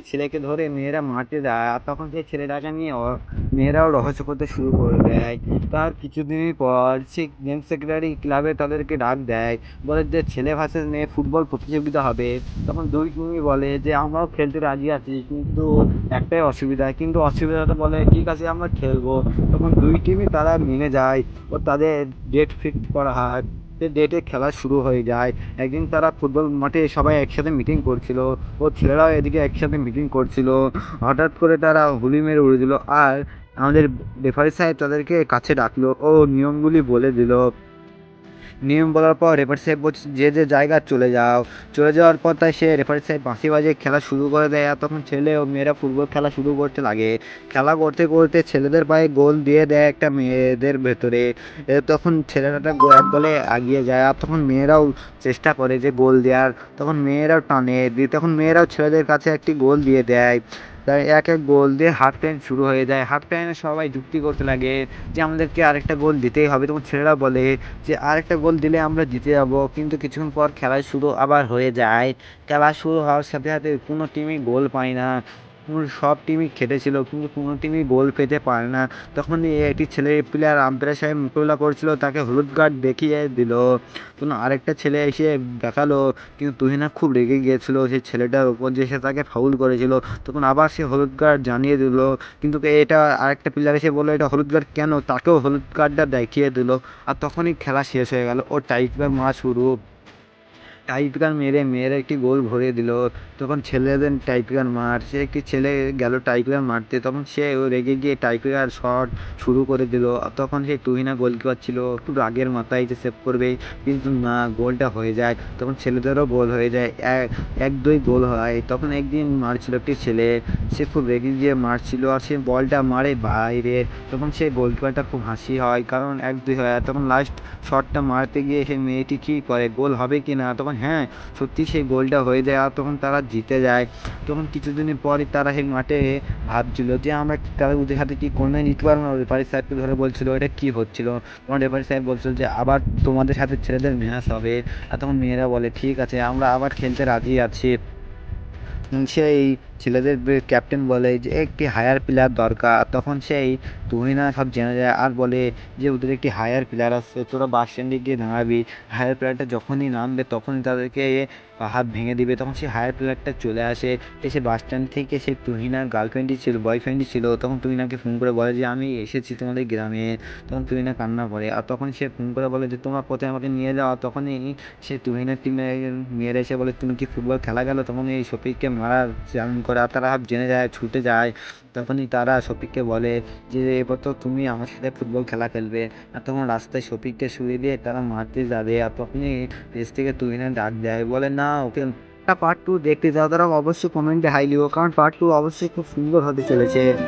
ছেলেকে ধরে মেয়েরা মারতে যায়, আর তখন সেই ছেলেটাকে নিয়ে মেয়েরাও রহস্য করতে শুরু করে দেয়। তার কিছুদিনই পর সে গেম সেক্রেটারি ক্লাবে তাদেরকে ডাক দেয়, বলে যে ছেলে ভার্সেস মেয়ে ফুটবল প্রতিযোগিতা হবে। তখন দুই টিমই বলে যে আমরাও খেলতে রাজি আছি, কিন্তু একটাই অসুবিধা, কিন্তু অসুবিধাটা বলে ঠিক আছে আমরা খেলবো। তখন দুই টিমই তারা মেনে যায় ও তাদের ডেট ফিক্স করা হয়। সে ডেটে খেলা শুরু হয়ে যায়। একদিন তারা ফুটবল মাঠে সবাই একসাথে মিটিং করছিল, ও ছেলেরাও এদিকে একসাথে মিটিং করছিল। হঠাৎ করে তারা হুলি মেরে উড়ে দিল, আর আমাদের রেফারি সাহেব তাদেরকে কাছে ডাকলো ও নিয়মগুলি বলে দিল। নিয়ম বলার পর রেফারি সাহেব বলছে যে যে জায়গা চলে যাও। চলে যাওয়ার পর তাই সে রেফারি সাহেব বাঁশি বাজিয়ে খেলা শুরু করে দেয়, আর তখন ছেলে ও মেয়েরা ফুটবল খেলা শুরু করতে লাগে। খেলা করতে করতে ছেলেদের পায়ে গোল দিয়ে দেয় একটা মেয়েদের ভেতরে। তখন ছেলেরা এক দলে এগিয়ে যায়, আর তখন মেয়েরাও চেষ্টা করে যে গোল দেওয়ার। তখন মেয়েরাও টানে দিয়ে, তখন মেয়েরাও ছেলেদের কাছে একটি গোল দিয়ে দেয়। তাই এক এক গোল দিয়ে হাফ টাইম শুরু হয়ে যায়। হাফ টাইমে সবাই যুক্তি করতে লাগে যে আমাদেরকে আরেকটা গোল দিতেই হবে। তখন ছেলেরা বলে যে আরেকটা গোল দিলে আমরা জিতে যাব। কিন্তু কিছুক্ষণ পর খেলা শুরু আবার হয়ে যায়। খেলা শুরু হওয়ার সাথে সাথে কোনো টিমই গোল পায় না। সব টিমই খেটেছিল, কিন্তু কোনো টিমই গোল পেতে পারে না। তখন একটি ছেলে প্লেয়ার আম্পায়ার সাহেব মোকাবিলা করছিল, তাকে হলুদ কার্ড দেখিয়ে দিল। তখন আরেকটা ছেলে এসে দেখালো, কিন্তু তুহিনা খুব রেগে গিয়েছিল সেই ছেলেটার উপর যে সে তাকে ফাউল করেছিল। তখন আবার সে হলুদ কার্ড জানিয়ে দিল, কিন্তু এটা আরেকটা প্লেয়ার এসে বললো এটা হলুদ কার্ড কেন, তাকেও হলুদ কার্ডটা দেখিয়ে দিল। আর তখনই খেলা শেষ হয়ে গেল, ও টাইব্রেকার মারা শুরু। টাইব্রেকার মেরে মেয়েরা একটি গোল ভরিয়ে দিল। তখন ছেলেদের টাইব্রেকার মার, সে একটি ছেলে গেল টাইব্রেকার মারতে, তখন সে রেগে গিয়ে টাইব্রেকার শট শুরু করে দিল। তখন সেই তুহিনা গোলকিপার ছিল, একটু রাগের মাথায় যে সেভ করবে, কিন্তু না, গোলটা হয়ে যায়। তখন ছেলেদেরও গোল হয়ে যায়, এক দুই গোল হয়। তখন একদিন মারছিল একটি ছেলে, সে খুব রেগে গিয়ে মারছিল, আর সে বলটা মারে বাইরে। তখন সেই গোলকিপারটা খুব হাসি হয়, কারণ এক দুই হয়। আর তখন লাস্ট শটটা মারতে গিয়ে সেই মেয়েটি কী করে, গোল হবে কি না, তখন হ্যাঁ সত্যি সেই গোলটা হয়ে যায়, আর তখন তারা জিতে যায়। তখন কিছুদিনের পরই তারা সেই মাঠে ভাবছিল যে আমরা তারা ওদের হাতে কি করে নিতে পারবো না। রেফারি সাহেবকে ধরে বলছিল এটা কী হচ্ছিল, তখন রেফারি সাহেব বলছিল যে আবার তোমাদের সাথে ছেলেদের ম্যাচ হবে। আর তখন মেয়েরা বলে ঠিক আছে আমরা আবার খেলতে রাজি আছি। সেই ছেলেদের ক্যাপ্টেন বলে যে একটি হায়ার প্লেয়ার দরকার। তখন সেই তুহিনা সব জেনে যায়, আর বলে যে ওদের একটি হায়ার প্লেয়ার আসছে, তোরা বাস স্ট্যান্ডে গিয়ে দাঁড়াবি। হায়ার প্লেয়ারটা যখনই নামবে তখনই তাদেরকে হাত ভেঙে দিবে। তখন সেই হায়ার প্লেয়ারটা চলে আসে, এসে বাস স্ট্যান্ড থেকে সেই তুহিনার গার্লফ্রেন্ডই ছিল, বয়ফ্রেন্ডই ছিল, তখন তুহিনাকে ফোন করে বলে যে আমি এসেছি তোমাদের গ্রামে। তখন তুহিনা কান্না করে, আর তখন সে ফোন করে বলে যে তোমরা কোথায় আমাকে নিয়ে যাও। তখনই সে তুহিনার টিমে মেয়েরা এসে বলে তুমি কি ফুটবল খেলা গেল, তখন এই শফিককে মারার প্ল্যান করে, আর তারা জেনে যায় ছুটে যায়। তখনই তারা শফিককে বলে যে এবার তো তুমি আমার সাথে ফুটবল খেলা খেলবে। আর তখন রাস্তায় শফিককে শুয়ে দিয়ে তারা মারতে যাবে, আর তখনই পেছ থেকে তুহিনা ডাক দেয়, বলে না ওকে পার্ট টু দেখতে চাও তারা অবশ্যই কমেন্টে হাই লিখো, কারণ পার্ট টু অবশ্যই খুব সুন্দর হতে চলেছে।